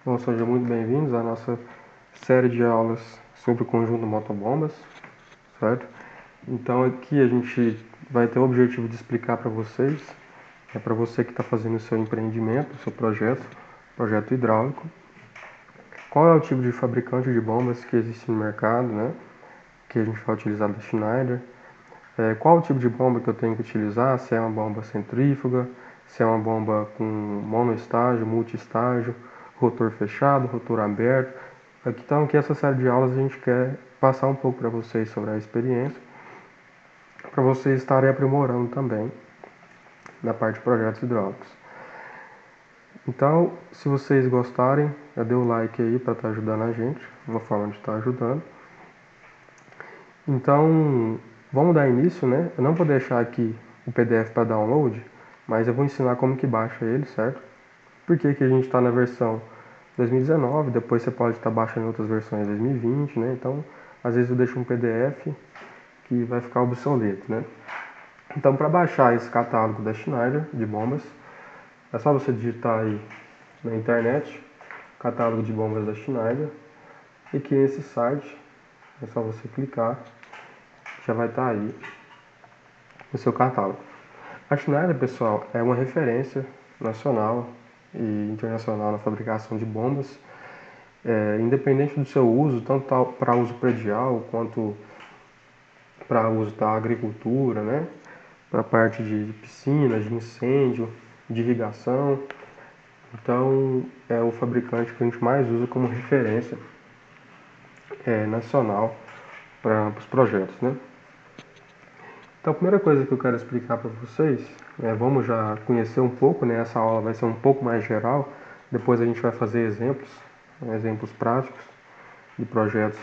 Então sejam muito bem-vindos à nossa série de aulas sobre o conjunto motobombas, certo? Então aqui a gente vai ter o objetivo de explicar para vocês, para você que está fazendo o seu empreendimento, o seu projeto hidráulico, qual é o tipo de fabricante de bombas que existe no mercado, né? Que a gente vai utilizar da Schneider, qual o tipo de bomba que eu tenho que utilizar, se é uma bomba centrífuga, se é uma bomba com monoestágio, multiestágio, rotor fechado, rotor aberto. Então aqui essa série de aulas a gente quer passar um pouco para vocês sobre a experiência, para vocês estarem aprimorando também na parte de projetos hidráulicos. Então, se vocês gostarem, já dê o like aí para estar ajudando a gente, uma forma de estar ajudando. Então, vamos dar início, né? Eu não vou deixar aqui o PDF para download, mas eu vou ensinar como que baixa ele, certo? Porque que a gente está na versão 2019, depois você pode estar baixando outras versões 2020, né? Então, às vezes eu deixo um PDF que vai ficar obsoleto, né? Então, para baixar esse catálogo da Schneider de bombas, é só você digitar aí na internet, catálogo de bombas da Schneider, e que esse site, é só você clicar, já vai estar aí no seu catálogo. A Schneider, pessoal, é uma referência nacional e internacional na fabricação de bombas, independente do seu uso, tanto para uso predial quanto para uso da agricultura, né? Para a parte de piscinas, de incêndio, de irrigação. Então, é o fabricante que a gente mais usa como referência nacional para os projetos, né? Então, a primeira coisa que eu quero explicar para vocês, vamos já conhecer um pouco, né? Essa aula vai ser um pouco mais geral, depois a gente vai fazer exemplos práticos de projetos,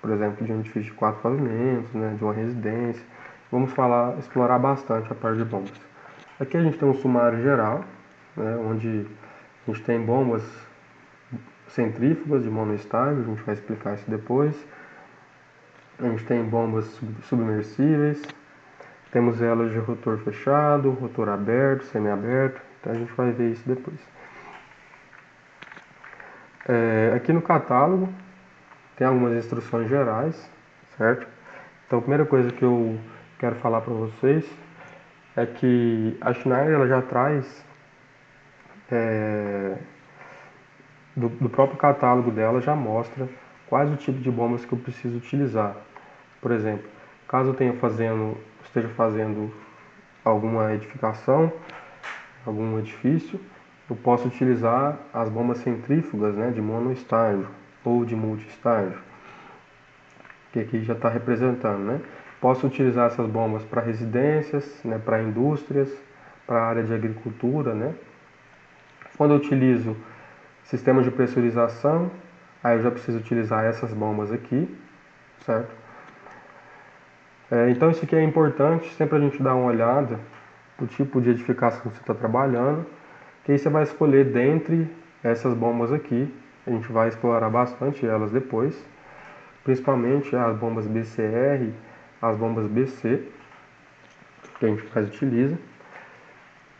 por exemplo, de um edifício de 4 pavimentos, né? De uma residência. Vamos explorar bastante a parte de bombas. Aqui a gente tem um sumário geral, né? Onde a gente tem bombas centrífugas de monoestágio, a gente vai explicar isso depois. A gente tem bombas submersíveis, temos elas de rotor fechado, rotor aberto, semiaberto, então a gente vai ver isso depois. Aqui no catálogo tem algumas instruções gerais, certo? Então a primeira coisa que eu quero falar para vocês é que a Schneider ela já traz do próprio catálogo dela, já mostra quais o tipo de bombas que eu preciso utilizar. Por exemplo, caso eu esteja fazendo alguma edificação, algum edifício, eu posso utilizar as bombas centrífugas, né, de monoestágio ou de multiestágio, que aqui já está representando, né? Posso utilizar essas bombas para residências, né, para indústrias, para a área de agricultura, né? Quando eu utilizo sistemas de pressurização, aí eu já preciso utilizar essas bombas aqui, certo? Então isso aqui é importante, sempre a gente dá uma olhada no tipo de edificação que você está trabalhando, que aí você vai escolher dentre essas bombas aqui, a gente vai explorar bastante elas depois, principalmente as bombas BCR, as bombas BC, que a gente mais utiliza.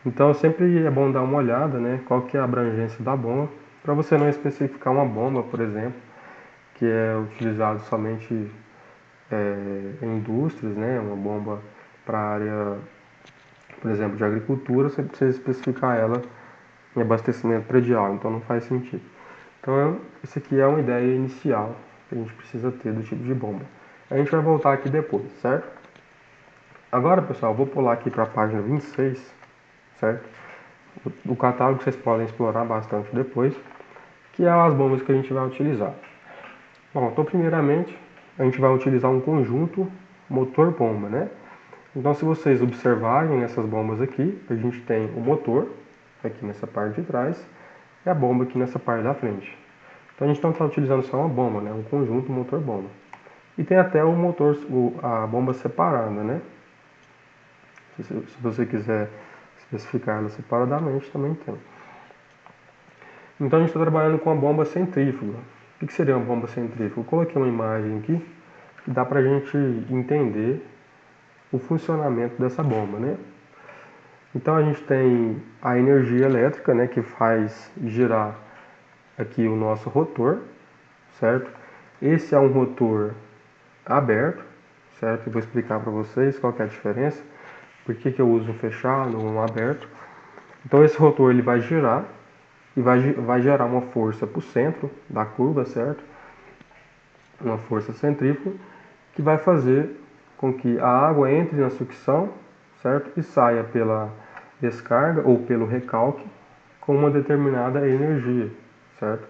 Então sempre é bom dar uma olhada, né, qual que é a abrangência da bomba, para você não especificar uma bomba, por exemplo, que é utilizado somente em indústrias, né, uma bomba para a área, por exemplo, de agricultura, você precisa especificar ela em abastecimento predial, então não faz sentido. Então, isso aqui é uma ideia inicial que a gente precisa ter do tipo de bomba. A gente vai voltar aqui depois, certo? Agora, pessoal, vou pular aqui para a página 26, certo? O catálogo vocês podem explorar bastante depois, que é as bombas que a gente vai utilizar. Bom, então primeiramente a gente vai utilizar um conjunto motor-bomba, né? Então se vocês observarem nessas bombas aqui, a gente tem o motor aqui nessa parte de trás e a bomba aqui nessa parte da frente. Então a gente não está utilizando só uma bomba, né? Um conjunto motor-bomba. E tem até a bomba separada, né? Se você quiser especificar ela separadamente, também tem. Então a gente está trabalhando com a bomba centrífuga. O que seria uma bomba centrífuga? Eu coloquei uma imagem aqui que dá para a gente entender o funcionamento dessa bomba, né? Então a gente tem a energia elétrica, né, que faz girar aqui o nosso rotor, certo? Esse é um rotor aberto, certo? Eu vou explicar para vocês qual que é a diferença, por que eu uso um fechado ou um aberto. Então esse rotor ele vai girar e vai gerar uma força para o centro da curva, certo? Uma força centrífuga que vai fazer com que a água entre na sucção, certo? E saia pela descarga ou pelo recalque com uma determinada energia, certo?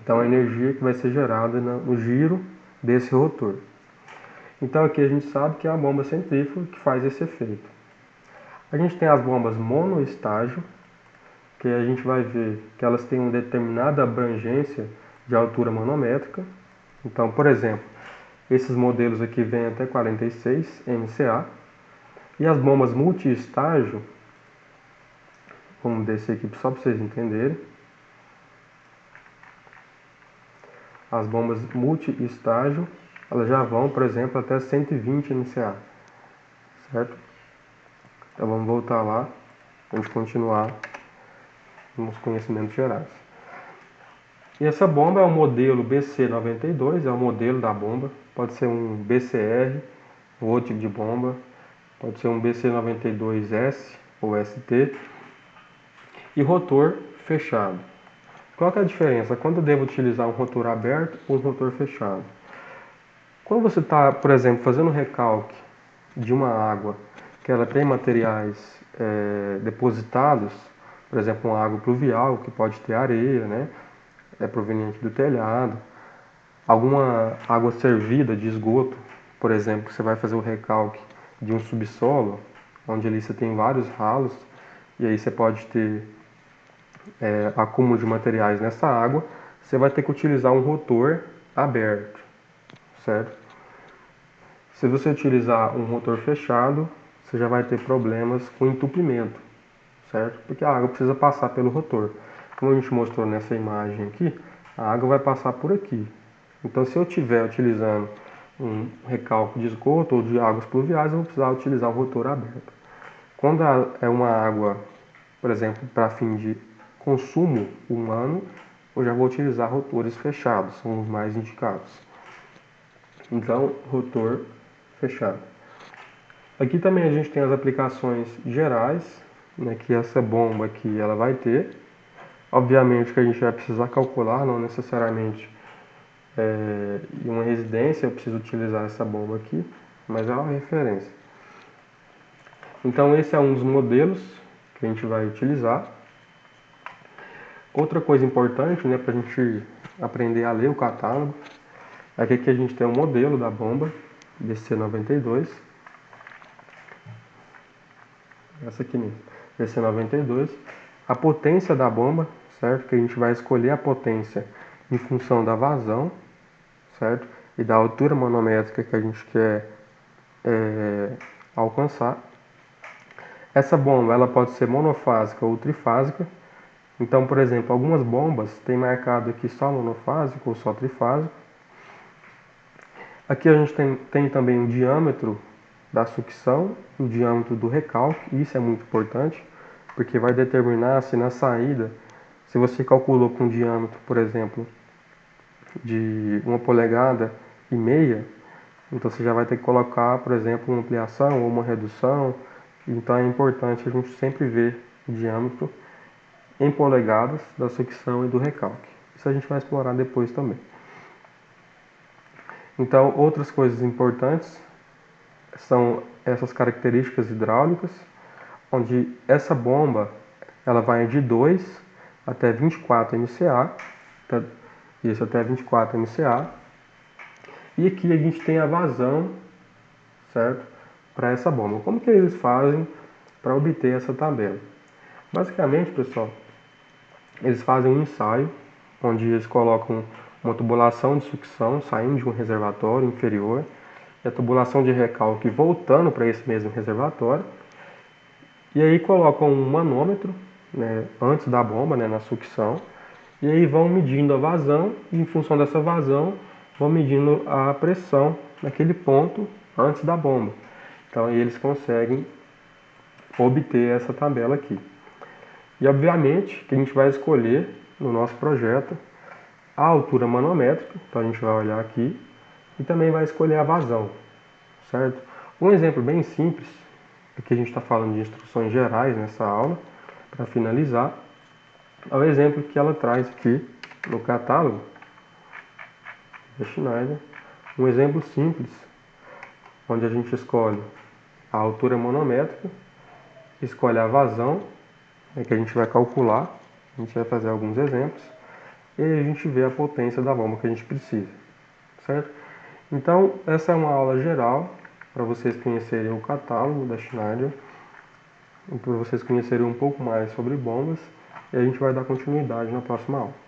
Então a energia que vai ser gerada no giro desse rotor. Então aqui a gente sabe que é a bomba centrífuga que faz esse efeito. A gente tem as bombas monoestágio, que a gente vai ver que elas têm uma determinada abrangência de altura manométrica. Então, por exemplo, esses modelos aqui vêm até 46 MCA. E as bombas multi-estágio, vamos descer aqui só para vocês entenderem. As bombas multi-estágio, elas já vão, por exemplo, até 120 MCA, certo? Então vamos voltar lá, vamos continuar nos conhecimentos gerais. E essa bomba é o modelo BC92, é o modelo da bomba. Pode ser um BCR, outro tipo de bomba. Pode ser um BC92S ou ST. E rotor fechado. Qual que é a diferença? Quando eu devo utilizar um rotor aberto ou um rotor fechado? Quando você está, por exemplo, fazendo recalque de uma água que ela tem materiais depositados, por exemplo, uma água pluvial que pode ter areia, né? É proveniente do telhado, alguma água servida de esgoto, por exemplo, que você vai fazer o recalque de um subsolo, onde ali você tem vários ralos, e aí você pode ter acúmulo de materiais nessa água, você vai ter que utilizar um rotor aberto, certo? Se você utilizar um rotor fechado, você já vai ter problemas com entupimento, certo? Porque a água precisa passar pelo rotor. Como a gente mostrou nessa imagem aqui, a água vai passar por aqui. Então, se eu estiver utilizando um recalque de esgoto ou de águas pluviais, eu vou precisar utilizar um rotor aberto. Quando é uma água, por exemplo, para fim de consumo humano, eu já vou utilizar rotores fechados, são os mais indicados. Então, rotor fechado. Aqui também a gente tem as aplicações gerais, né, que essa bomba aqui ela vai ter. Obviamente que a gente vai precisar calcular, não necessariamente em uma residência eu preciso utilizar essa bomba aqui, mas é uma referência. Então esse é um dos modelos que a gente vai utilizar. Outra coisa importante, né, para a gente aprender a ler o catálogo, é que aqui a gente tem um modelo da bomba DC92. Essa aqui mesmo, DC92. A potência da bomba, certo? Que a gente vai escolher a potência em função da vazão, certo? E da altura manométrica que a gente quer alcançar. Essa bomba ela pode ser monofásica ou trifásica. Então, por exemplo, algumas bombas têm marcado aqui só monofásico ou só trifásico. Aqui a gente tem também o diâmetro da sucção, o diâmetro do recalque. Isso é muito importante, porque vai determinar se na saída, se você calculou com um diâmetro, por exemplo, de 1,5 polegadas, então você já vai ter que colocar, por exemplo, uma ampliação ou uma redução. Então é importante a gente sempre ver o diâmetro em polegadas da sucção e do recalque. Isso a gente vai explorar depois também. Então, outras coisas importantes são essas características hidráulicas, onde essa bomba ela vai de 2 até 24 MCA, isso até 24 MCA. E aqui a gente tem a vazão, certo? Para essa bomba. Como que eles fazem para obter essa tabela? Basicamente, pessoal, eles fazem um ensaio, onde eles colocam uma tubulação de sucção saindo de um reservatório inferior e a tubulação de recalque voltando para esse mesmo reservatório. E aí colocam um manômetro, né, antes da bomba, né, na sucção, e aí vão medindo a vazão e em função dessa vazão vão medindo a pressão naquele ponto antes da bomba. Então aí eles conseguem obter essa tabela aqui. E obviamente que a gente vai escolher no nosso projeto a altura manométrica, então a gente vai olhar aqui, e também vai escolher a vazão, certo? Um exemplo bem simples, aqui a gente está falando de instruções gerais nessa aula, para finalizar, é o exemplo que ela traz aqui no catálogo da Schneider, um exemplo simples, onde a gente escolhe a altura manométrica, escolhe a vazão, que a gente vai calcular, a gente vai fazer alguns exemplos, e aí a gente vê a potência da bomba que a gente precisa, certo? Então, essa é uma aula geral, para vocês conhecerem o catálogo da Schneider, para vocês conhecerem um pouco mais sobre bombas, e a gente vai dar continuidade na próxima aula.